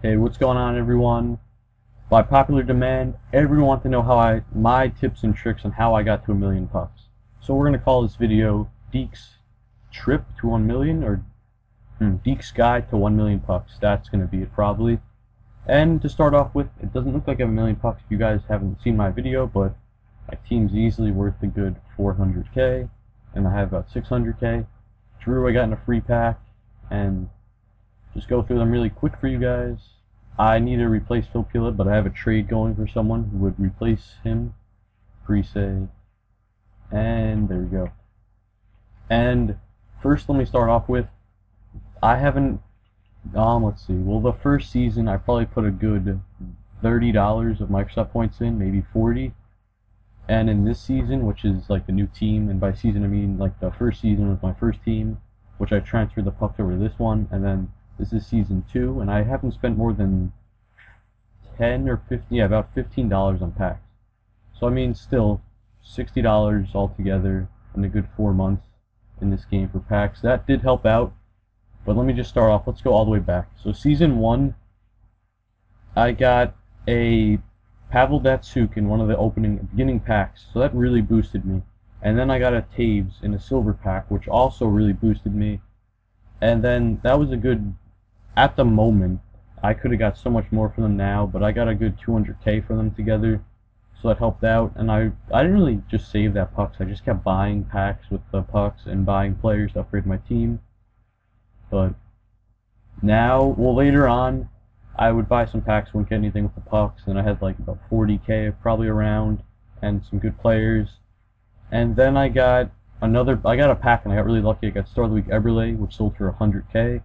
Hey, what's going on, everyone? By popular demand, everyone wants to know my tips and tricks on how I got to 1,000,000 pucks. So we're gonna call this video Deke's trip to 1,000,000, or Deke's guide to 1,000,000 pucks. That's gonna be it probably. And to start off with, it doesn't look like I have 1,000,000 pucks if you guys haven't seen my video, but my team's easily worth a good 400k, and I have about 600k. Drew, I got in a free pack, and just go through them really quick for you guys. I need to replace Phil Pila, but I have a trade going for someone who would replace him. Pre-save. And there we go. And first, let me start off with, I haven't, let's see, well, the first season I probably put a good $30 of Microsoft points in, maybe 40. And in this season, which is like the new team, and by season I mean like the first season was my first team, which I transferred the pucks over to this one, and then this is season 2, and I haven't spent more than 10 or 15, yeah, about $15 on packs. So I mean, still $60 altogether in a good 4 months in this game for packs. That did help out, but let me just start off. Let's go all the way back. So season 1, I got a Pavel Datsyuk in one of the beginning packs, so that really boosted me. And then I got a Taves in a silver pack, which also really boosted me. And then that was a good, at the moment, I could have got so much more for them now, but I got a good 200k for them together, so that helped out. And I didn't really just save that pucks, I just kept buying packs with the pucks and buying players to upgrade my team. But now, well, later on, I would buy some packs, wouldn't get anything with the pucks, and I had like about 40k probably around, and some good players. And then I got a pack, and I got really lucky. I got Star of the Week Eberle, which sold for 100k.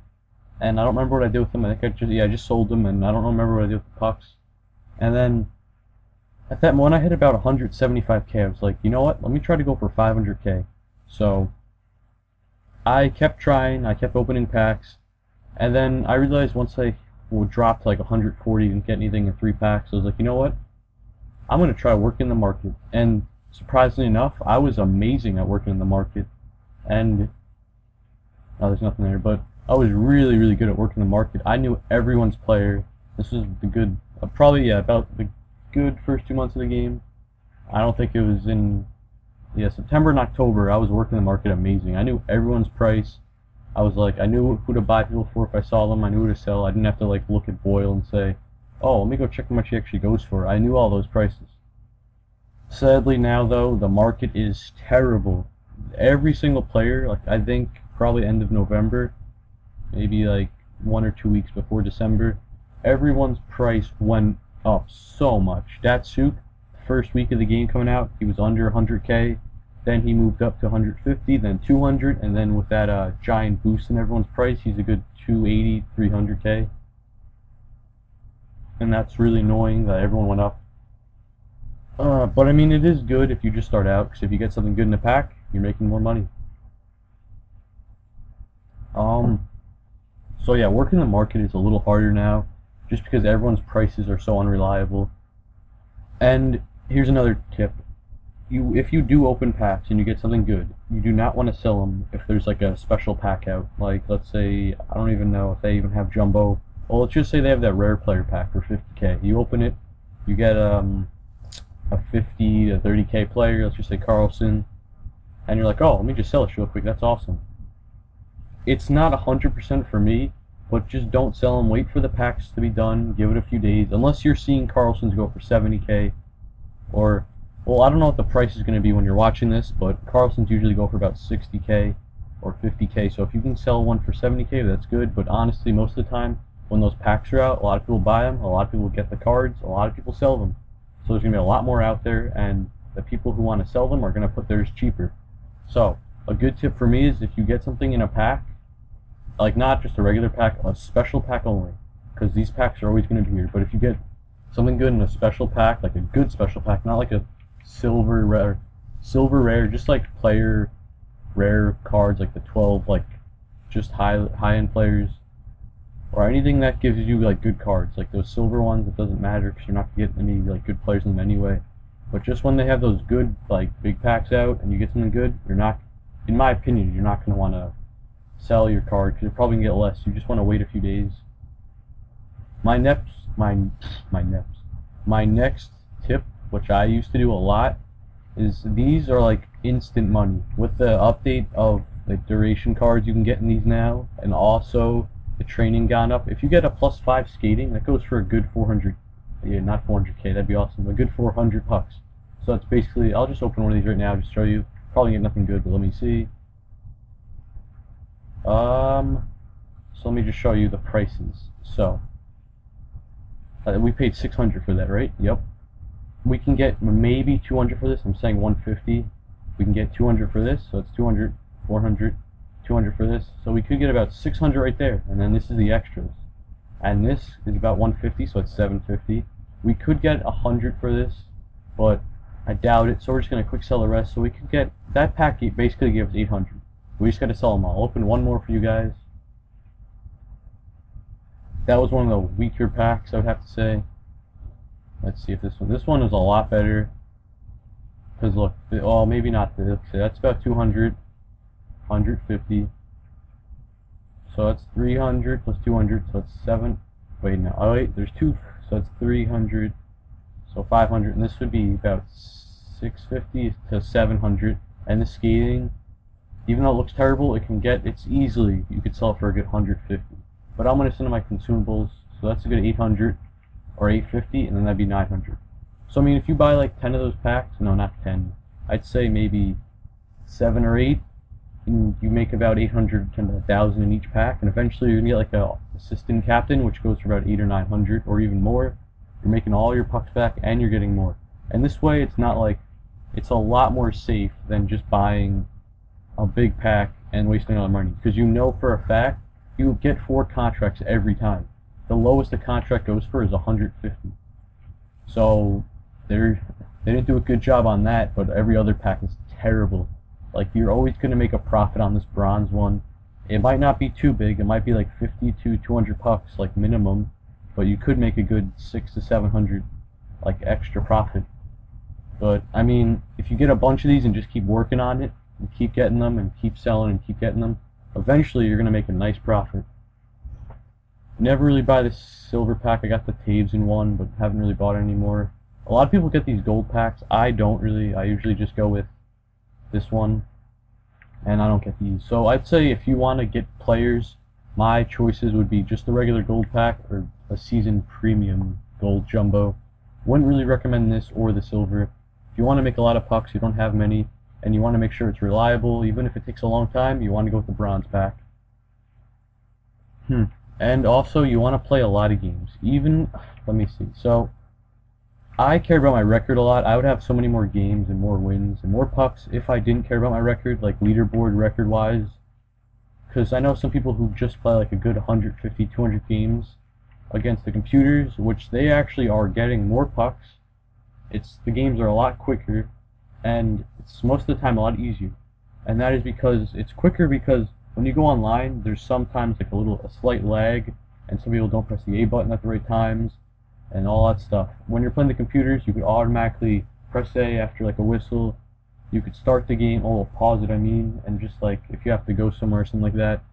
And I don't remember what I did with them. I think I just sold them, and I don't remember what I did with the pucks. And then at that moment, I hit about 175k. I was like, you know what? Let me try to go for 500k. So I kept trying. I kept opening packs, and then I realized once I would drop to like 140, didn't get anything in 3 packs. I was like, you know what? I'm gonna try working the market. And surprisingly enough, I was amazing at working in the market. And there's nothing there, but I was really, really good at working the market. I knew everyone's player. This was the good, probably, yeah, about the good first 2 months of the game. I don't think it was in, yeah, September and October, I was working the market amazing. I knew everyone's price. I was like, I knew who to buy people for if I saw them. I knew who to sell. I didn't have to like look at Boyle and say, oh, let me go check how much he actually goes for. I knew all those prices. Sadly now, though, the market is terrible. Every single player, like I think probably end of November, maybe like 1 or 2 weeks before December, everyone's price went up so much. Datsyuk, first week of the game coming out, he was under 100k. Then he moved up to 150, then 200, and then with that giant boost in everyone's price, he's a good 280, 300k. And that's really annoying that everyone went up. But I mean, it is good if you just start out, because if you get something good in a pack, you're making more money. So yeah, working the market is a little harder now, just because everyone's prices are so unreliable. And here's another tip. If you do open packs and you get something good, you do not want to sell them if there's like a special pack out. Like, let's say, I don't even know if they even have Jumbo. Well, let's just say they have that rare player pack for 50k. You open it, you get a 50 to 30k player, let's just say Carlson, and you're like, oh, let me just sell it real quick, that's awesome. It's not 100% for me, but just don't sell them. Wait for the packs to be done, give it a few days, unless you're seeing Carlson's go for 70k, or, well, I don't know what the price is going to be when you're watching this, but Carlson's usually go for about 60k or 50k, so if you can sell one for 70k, that's good. But honestly, most of the time, when those packs are out, a lot of people buy them, a lot of people get the cards, a lot of people sell them. So there's going to be a lot more out there, and the people who want to sell them are going to put theirs cheaper. So a good tip for me is if you get something in a pack, like not just a regular pack, a special pack only, because these packs are always going to be here. But if you get something good in a special pack, like a good special pack, not like a silver rare, just like player rare cards, like the 12 like just high-end players, or anything that gives you like good cards, like those silver ones. It doesn't matter because you're not gonna get any like good players in them anyway. But just when they have those good like big packs out and you get something good, you're not, in my opinion, you're not gonna want to sell your card because you're probably gonna get less. You just want to wait a few days. My next tip, which I used to do a lot, is these are like instant money. With the update of the duration cards you can get in these now, and also the training gone up. If you get a +5 skating, that goes for a good 400. Yeah, not 400k. That'd be awesome. A good 400 pucks. So that's basically. I'll just open one of these right now, just show you. Probably get nothing good, but let me see. So let me just show you the prices. So we paid 600 for that, right? Yep. We can get maybe 200 for this. I'm saying 150. We can get 200 for this, so it's 200, 400, 200 for this. So we could get about 600 right there, and then this is the extras. And this is about 150, so it's 750. We could get 100 for this, but I doubt it, so we're just going to quick sell the rest. So we could get, that pack basically gives 800. We just got to sell them all. I'll open one more for you guys. That was one of the weaker packs, I would have to say. Let's see if this one is a lot better. Because look, well, maybe not this. That's about 200, 150. So that's 300 plus 200, so it's 7. Wait, no. Oh, wait, there's 2. So it's 300. So 500, and this would be about 650 to 700. And the skating, even though it looks terrible, it's easily, you could sell it for a good 150. But I'm going to send them my consumables, so that's a good 800 or 850, and then that'd be 900. So I mean, if you buy like 10 of those packs, no, not 10, I'd say maybe 7 or 8, and you make about 800 to 1,000 in each pack, and eventually you're going to get like a assistant captain, which goes for about 8 or 900 or even more. You're making all your pucks back, and you're getting more. And this way, it's not like, it's a lot more safe than just buying a big pack and wasting all the money, because you know for a fact you get 4 contracts every time. The lowest the contract goes for is 150. So they didn't do a good job on that, but every other pack is terrible. Like, you're always going to make a profit on this bronze one. It might not be too big. It might be like 50 to 200 pucks, like minimum, but you could make a good 600 to 700, like, extra profit. But I mean, if you get a bunch of these and just keep working on it, and keep getting them, and keep selling, and keep getting them, eventually you're going to make a nice profit. Never really buy this silver pack. I got the Taves in one, but haven't really bought it anymore. A lot of people get these gold packs. I don't really. I usually just go with this one, and I don't get these. So I'd say if you want to get players, my choices would be just the regular gold pack or a season premium gold jumbo. Wouldn't really recommend this or the silver. If you want to make a lot of pucks, you don't have many, and you want to make sure it's reliable, even if it takes a long time, you want to go with the bronze pack. And also, you want to play a lot of games. Even, let me see, so I care about my record a lot. I would have so many more games and more wins and more pucks if I didn't care about my record, like leaderboard record-wise. Because I know some people who just play like a good 150, 200 games against the computers, which they actually are getting more pucks. The games are a lot quicker, and it's most of the time a lot easier. And that is because it's quicker, because when you go online, there's sometimes like a slight lag, and some people don't press the A button at the right times, and all that stuff. When you're playing the computers, you could automatically press A after like a whistle. You could start the game, pause it, I mean, and just like if you have to go somewhere or something like that.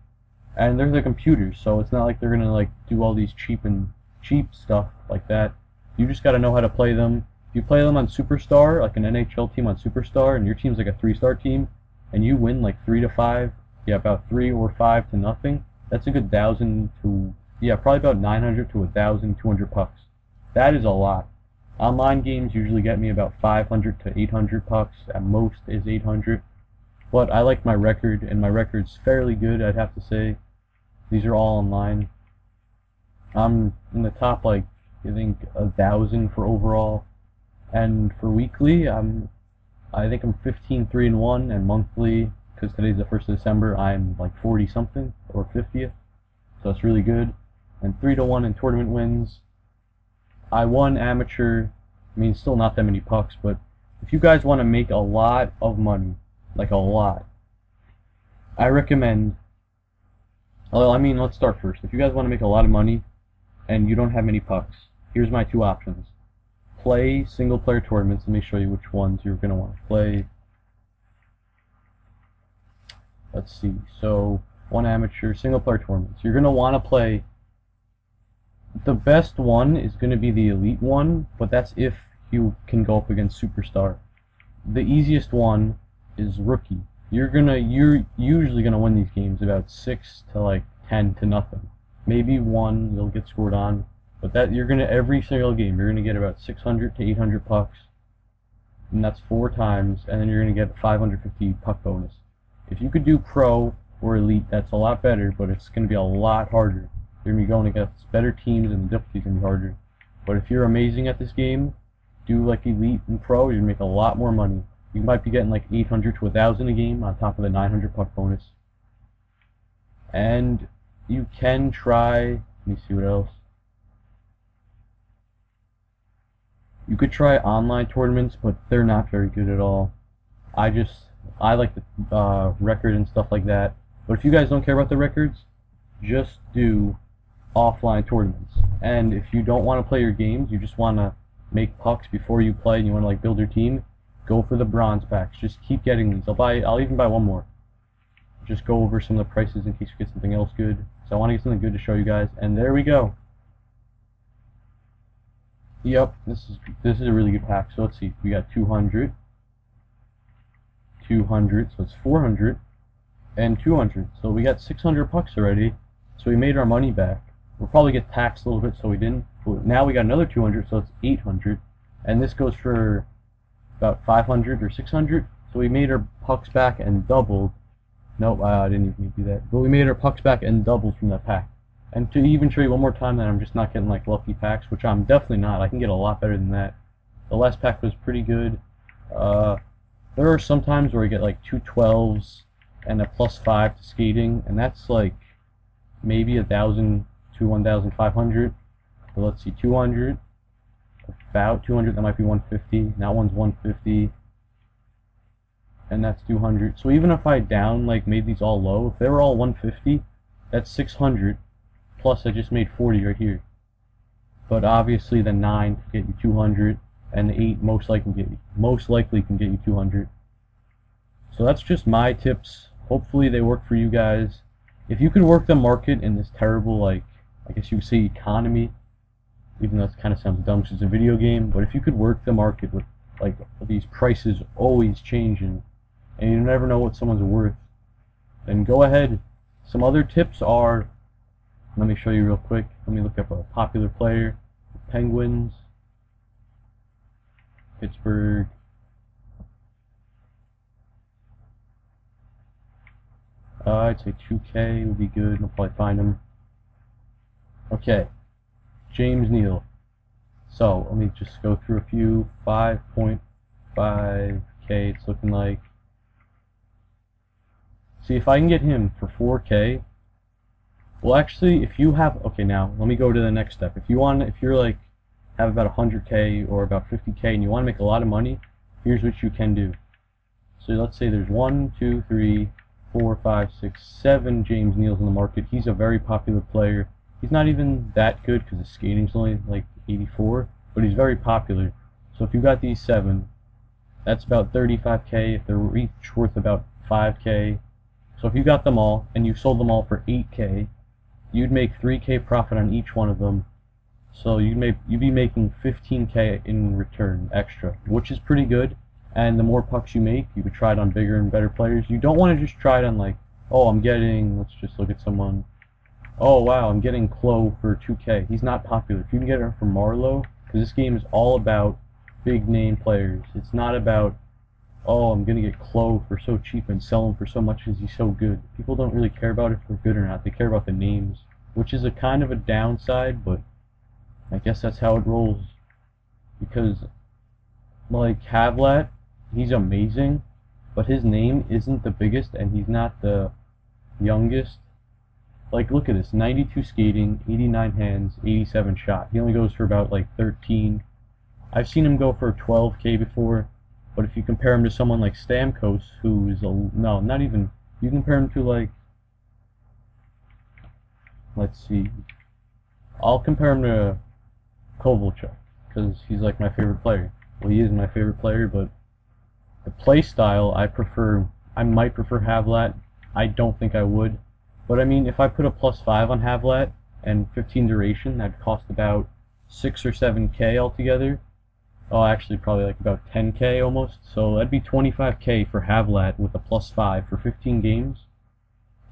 And they're the computers, so it's not like they're gonna like do all these cheap stuff like that. You just gotta know how to play them. If you play them on Superstar, like an NHL team on Superstar, and your team's like a 3-star team, and you win like 3 to 5, yeah, about 3 or 5 to nothing, that's a good 1,000 to, yeah, probably about 900 to 1,200 pucks. That is a lot. Online games usually get me about 500 to 800 pucks. At most is 800. But I like my record, and my record's fairly good, I'd have to say. These are all online. I'm in the top, like, I think 1,000 for overall. And for weekly, I think I'm 15-3-1, and monthly, because today's the 1st of December, I'm like 40-something, or 50th. So it's really good. And 3-1 in tournament wins. I won amateur. I mean, still not that many pucks, but if you guys want to make a lot of money, like a lot, I recommend, well, I mean, let's start first. If you guys want to make a lot of money and you don't have many pucks, here's my 2 options. Play single player tournaments. Let me show you which ones you're going to want to play. Let's see. So, 1 amateur, single player tournaments. You're going to want to play The best one is going to be the elite one, but that's if you can go up against superstar. The easiest one is rookie. You're usually gonna win these games about 6 to like 10 to nothing. Maybe one you'll get scored on, but that you're gonna every single game you're gonna get about 600 to 800 pucks, and that's 4 times, and then you're gonna get a 550 puck bonus. If you could do pro or elite, that's a lot better, but it's gonna be a lot harder. You're gonna be going against better teams, and the difficulty's gonna be harder. But if you're amazing at this game, do like elite and pro, you're gonna make a lot more money. You might be getting like 800 to 1,000 a game on top of the 900 puck bonus. And you can try, let me see what else. You could try online tournaments, but they're not very good at all. I like the record and stuff like that. But if you guys don't care about the records, just do offline tournaments. And if you don't want to play your games, you just want to make pucks before you play and you want to like build your team, go for the bronze packs. Just keep getting these. I'll even buy one more. Just go over some of the prices in case you get something else good. So I want to get something good to show you guys. And there we go. Yep, this is a really good pack. So let's see. We got 200, 200, so it's 400, and 200. So we got 600 pucks already. So we made our money back. We'll probably get taxed a little bit, so we didn't. But now we got another 200, so it's 800. And this goes for about 500 or 600. So we made our pucks back and doubled. Nope, I didn't even do that. But we made our pucks back and doubled from that pack. And to even show you one more time that I'm just not getting like lucky packs, which I'm definitely not. I can get a lot better than that. The last pack was pretty good. There are some times where I get like 2 12s and a +5 to skating, and that's like maybe 1,000 to 1,500. So let's see, 200, about 200. That might be 150. That one's 150, and that's 200. So even if I made these all low, if they were all 150, that's 600. Plus I just made 40 right here. But obviously the 9 can get you 200, and the 8 most likely can get you 200. So that's just my tips. Hopefully they work for you guys. If you could work the market in this terrible, like, I guess you would say economy, even though it kind of sounds dumb because it's a video game, but if you could work the market with like these prices always changing and you never know what someone's worth, then go ahead. Some other tips are, let me show you real quick. Let me look up a popular player. Penguins, Pittsburgh. I'd say 2K would be good. I'll probably find him. Okay, James Neal. So let me just go through a few. 5.5K. It's looking like. See if I can get him for 4K. Well, actually, if you have, okay, now let me go to the next step. If you're like have about 100K or about 50K and you want to make a lot of money, here's what you can do. So let's say there's 1, 2, 3, 4, 5, 6, 7 James Neals in the market. He's a very popular player. He's not even that good because his skating's only like 84, but he's very popular. So if you got these 7, that's about 35K. If they're each worth about 5K. So if you got them all and you sold them all for 8K, you'd make 3K profit on each one of them. So you'd be making 15K in return extra, which is pretty good. And the more pucks you make, you could try it on bigger and better players. You don't want to just try it on like, oh, I'm getting, let's just look at someone. Oh wow, I'm getting Chloe for 2K. He's not popular. If you can get her from Marlowe, because this game is all about big name players. It's not about, oh, I'm gonna get Chloe for so cheap and sell him for so much because he's so good. People don't really care about if they're good or not. They care about the names, which is a kind of a downside, but I guess that's how it rolls. Because like Havlat, he's amazing, but his name isn't the biggest and he's not the youngest. Like, look at this, 92 skating, 89 hands, 87 shot. He only goes for about like 13. I've seen him go for 12K before, but if you compare him to someone like Stamkos, who is no, not even, you compare him to like, let's see, I'll compare him to Kovalchuk, because he's like my favorite player. Well, he is my favorite player, but the play style, I might prefer Havlat. I don't think I would. But I mean, if I put a +5 on Havlat and 15 duration. That cost about 6 or 7k altogether. Oh, actually probably like about 10k almost. So that'd be 25k for Havlat with a +5 for 15 games.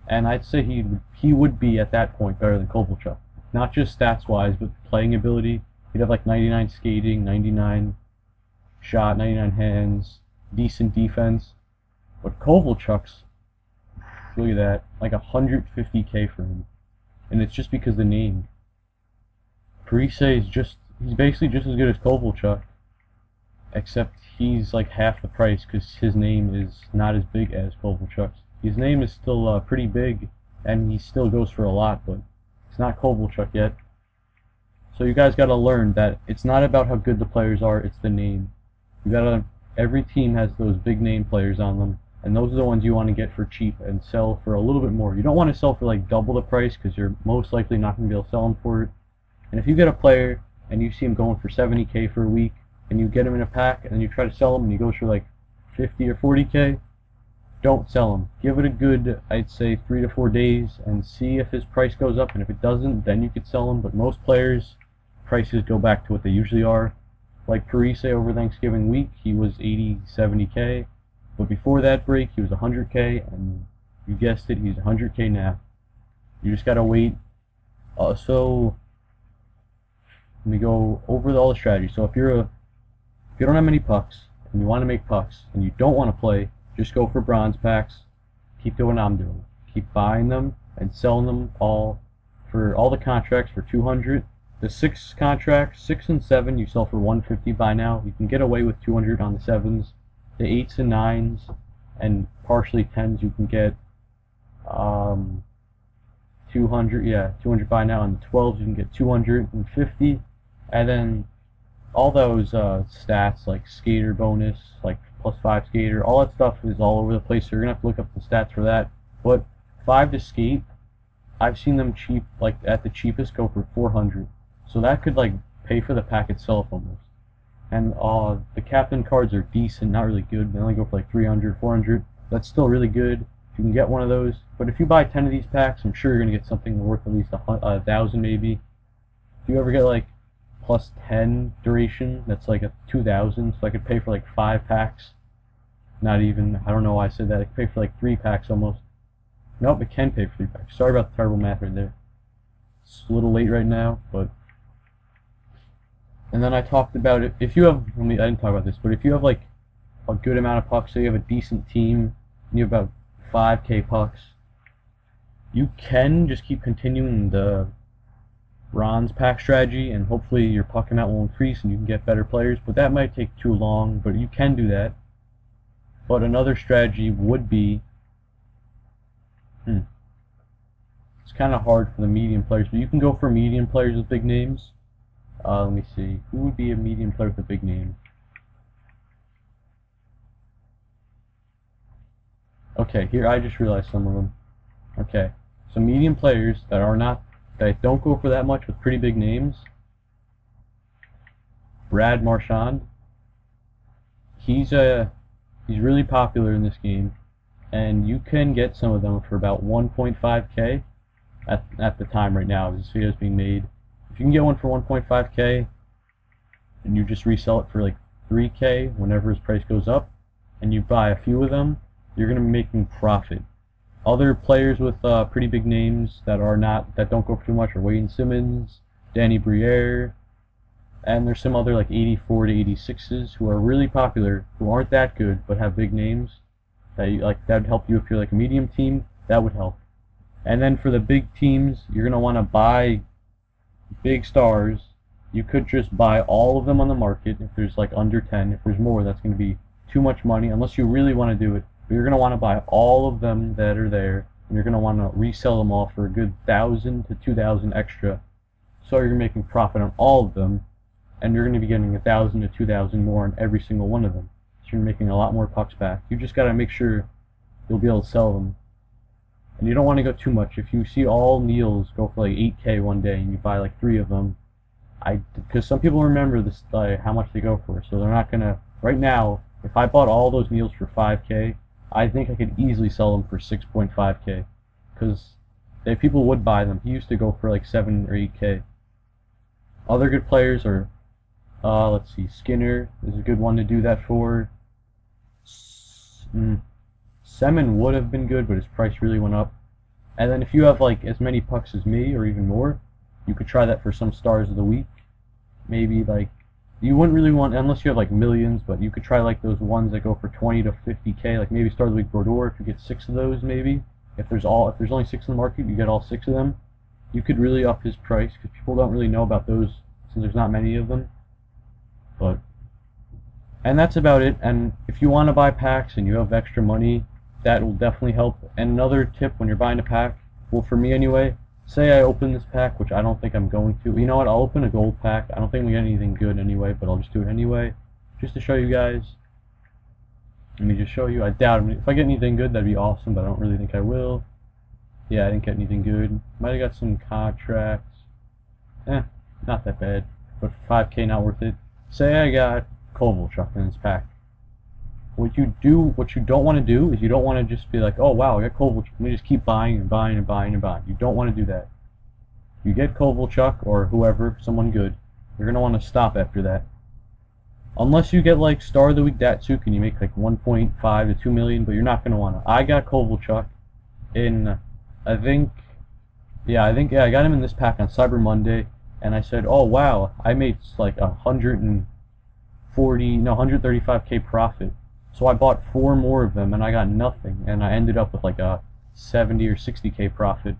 And I'd say he would be at that point better than Kovalchuk. Not just stats wise, but playing ability. He'd have like 99 skating, 99 shot, 99 hands, decent defense. But Kovalchuk's, look at that, like 150k for him. And it's just because the name. Parise is he's basically just as good as Kovalchuk, except he's like half the price because his name is not as big as Kovalchuk's. His name is still pretty big, and he still goes for a lot, but it's not Kovalchuk yet. So you guys gotta learn that it's not about how good the players are, it's the name. Every team has those big name players on them, and those are the ones you want to get for cheap and sell for a little bit more. You don't want to sell for like double the price because you're most likely not going to be able to sell them for it. And if you get a player and you see him going for 70k for a week, and you get him in a pack, and then you try to sell him and he goes for like 50 or 40k, don't sell him. Give it a good, I'd say, 3 to 4 days and see if his price goes up, and if it doesn't, then you could sell him. But most players' prices go back to what they usually are. Like Parise over Thanksgiving week, he was 80, 70k, but before that break he was 100k, and you guessed it, he's 100k now. You just gotta wait. So let me go over all the strategies. So if you don't have many pucks and you want to make pucks and you don't want to play, just go for bronze packs. Keep doing what I'm doing. Keep buying them and selling them all for all the contracts for 200. The 6 contracts, 6 and 7, you sell for 150 by now. You can get away with 200 on the 7s. The 8s and 9s and partially 10s, you can get 200. Yeah, 200 by now. On the 12s, you can get 250. And then all those stats like skater bonus, like +5 skater, all that stuff is all over the place. So you're gonna have to look up the stats for that. But 5 to skate, I've seen them cheap, like at the cheapest, go for 400. So that could like pay for the pack itself almost. And the captain cards are decent, not really good. They only go for like 300, 400. That's still really good if you can get one of those. But if you buy 10 of these packs, I'm sure you're gonna get something worth at least 1,000 maybe. If you ever get like +10 duration, that's like a 2,000. So I could pay for like 5 packs. Not even, I don't know why I said that. I could pay for like 3 packs almost. Nope, it can pay for 3 packs. Sorry about the terrible math right there. It's a little late right now, but. And then I talked about it. If you have, I didn't talk about this, but if you have like a good amount of pucks, so you have a decent team, and you have about 5k pucks, you can just keep continuing the bronze pack strategy, and hopefully your puck amount will increase and you can get better players. But that might take too long, but you can do that. But another strategy would be, it's kind of hard for the medium players, but you can go for medium players with big names. Let me see, who would be a medium player with a big name? Okay, here I just realized some of them. Okay, so medium players that don't go for that much with pretty big names. Brad Marchand. He's really popular in this game, and you can get some of them for about 1.5k at the time right now. This video is being made. If you can get one for 1.5k, and you just resell it for like 3k whenever his price goes up, and you buy a few of them, you're going to be making profit. Other players with pretty big names that don't go for too much are Wayne Simmons, Danny Briere, and there's some other like 84 to 86s who are really popular, who aren't that good but have big names. That would help you if you're like a medium team. That would help. And then for the big teams, you're going to want to buy big stars. You could just buy all of them on the market if there's like under 10. If there's more, that's going to be too much money unless you really want to do it. But you're going to want to buy all of them that are there, and you're going to want to resell them all for a good 1,000 to 2,000 extra. So you're making profit on all of them, and you're going to be getting 1,000 to 2,000 more on every single one of them. So you're making a lot more pucks back. You just got to make sure you'll be able to sell them. And you don't want to go too much. If you see all Neils go for like 8k one day and you buy like 3 of them, because some people remember this, how much they go for, so they're not gonna. Right now, if I bought all those Neils for 5k, I think I could easily sell them for 6.5k, because people would buy them. He used to go for like 7 or 8K. Other good players are, let's see, Skinner is a good one to do that for. Semin would have been good, but his price really went up. And then if you have like as many pucks as me or even more, you could try that for some stars of the week. Maybe like, you wouldn't really want, unless you have like millions, but you could try like those ones that go for 20 to 50K, like maybe Star of the Week Brodeur, if you get 6 of those maybe. If there's only 6 in the market, you get all 6 of them. You could really up his price, because people don't really know about those since there's not many of them. And that's about it. And if you want to buy packs and you have extra money, that will definitely help. And another tip when you're buying a pack, well, for me anyway, say I open this pack, which I don't think I'm going to. You know what? I'll open a gold pack. I don't think we get anything good anyway, but I'll just do it anyway, just to show you guys. Let me just show you. I doubt it. If I get anything good, that'd be awesome, but I don't really think I will. Yeah, I didn't get anything good. Might have got some contracts. Not that bad, but 5K not worth it. Say I got Kovalchuk in this pack. What you don't want to do is you don't want to just be like, oh wow, I got Kovalchuk. Let me just keep buying and buying and buying and buying. You don't want to do that. You get Kovalchuk or whoever, someone good, you're gonna want to stop after that. Unless you get like Star of the Week Datsuk and you make like 1.5 to 2 million, but you're not gonna want to. I got Kovalchuk in, I got him in this pack on Cyber Monday, and I said, oh wow, I made like 135K profit. So I bought 4 more of them and I got nothing, and I ended up with like a 70 or 60K profit.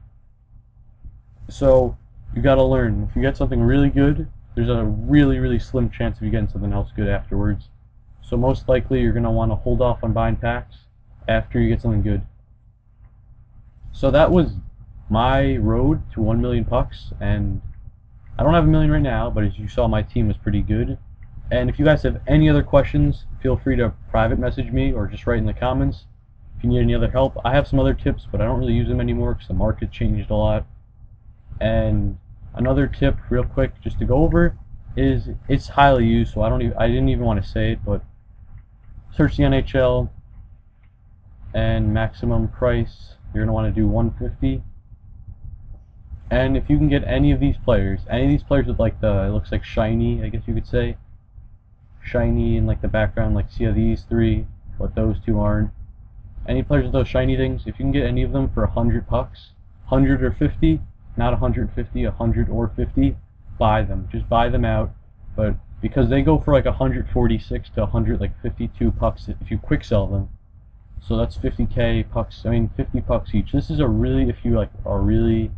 So you gotta learn. If you get something really good, there's a really slim chance of you getting something else good afterwards. So most likely you're gonna want to hold off on buying packs after you get something good. So that was my road to 1 million pucks, and I don't have a million right now, but as you saw, my team was pretty good. And if you guys have any other questions, feel free to private message me or just write in the comments. If you need any other help, I have some other tips, but I don't really use them anymore because the market changed a lot. And another tip, real quick, just to go over, is it's highly used, so I didn't even want to say it, but search the NHL and maximum price. You're gonna want to do 150. And if you can get any of these players with like it looks like shiny, I guess you could say. Shiny in like the background, like see how these 3, but those 2 aren't. Any players with those shiny things, if you can get any of them for 100 pucks, 100 or 50, not 150, 100 or 50, buy them. Just buy them out. But because they go for like 146 to 152 pucks if you quick sell them. So that's 50K pucks. I mean 50 pucks each. This is if you like are really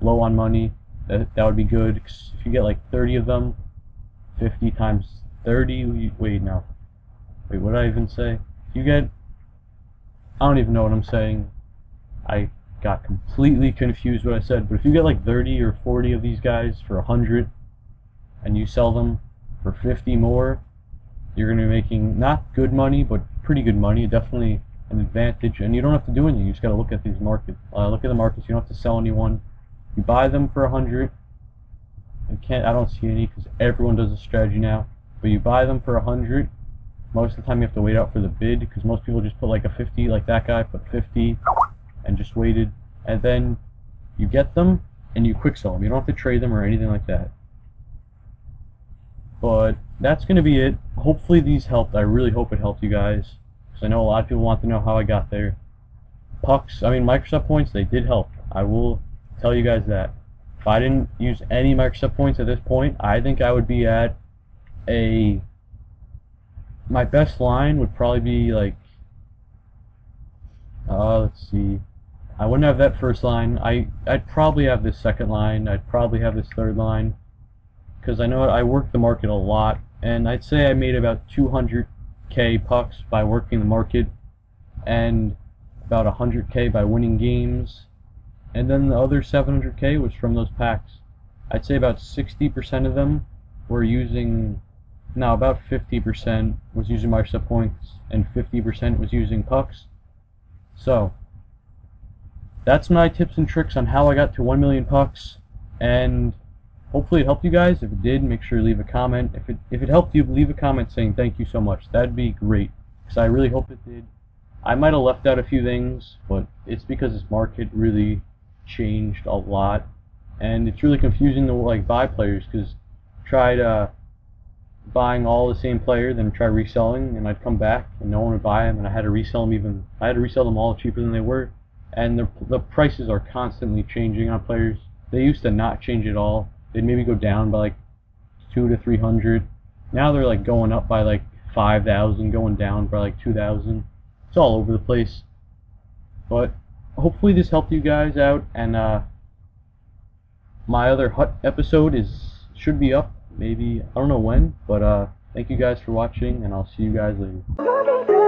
low on money, that would be good. If you get like 30 of them, 50 times 30, wait, what did I even say? You get, I don't even know what I'm saying. I got completely confused what I said, but if you get like 30 or 40 of these guys for 100 and you sell them for 50 more, you're going to be making not good money, but pretty good money, definitely an advantage. And you don't have to do anything, you just got to look at these markets. Look at the markets, you don't have to sell anyone. You buy them for 100. I don't see any because everyone does this strategy now. But you buy them for 100. Most of the time you have to wait out for the bid because most people just put like a 50, like that guy put 50 and just waited. And then you get them and you quick sell them. You don't have to trade them or anything like that. But that's going to be it. Hopefully these helped. I really hope it helped you guys, because I know a lot of people want to know how I got there. Pucks, I mean Microsoft points, they did help. I will tell you guys that. If I didn't use any Microsoft points at this point, I think I would be at my best line would probably be like, let's see, I wouldn't have that first line. I'd probably have this second line. I'd probably have this third line, because I know I work the market a lot, and I'd say I made about 200K pucks by working the market, and about 100K by winning games, and then the other 700K was from those packs. I'd say about 60% of them were using, no, about 50% was using Microsoft points, and 50% was using pucks. So that's my tips and tricks on how I got to 1 million pucks, and hopefully it helped you guys. If it did, make sure to leave a comment. If it helped you, leave a comment saying thank you so much. That'd be great, because I really hope it did. I might have left out a few things, but it's because this market really changed a lot, and it's really confusing to like buy players, because tried buying all the same player, then try reselling, and I'd come back and no one would buy them, and I had to resell them. I had to resell them all cheaper than they were, and the prices are constantly changing on players. They used to not change at all. They'd maybe go down by like 200 to 300. Now they're like going up by like 5,000, going down by like 2,000. It's all over the place. But hopefully this helped you guys out, and my other hut episode should be up, maybe, I don't know when, but thank you guys for watching, and I'll see you guys later.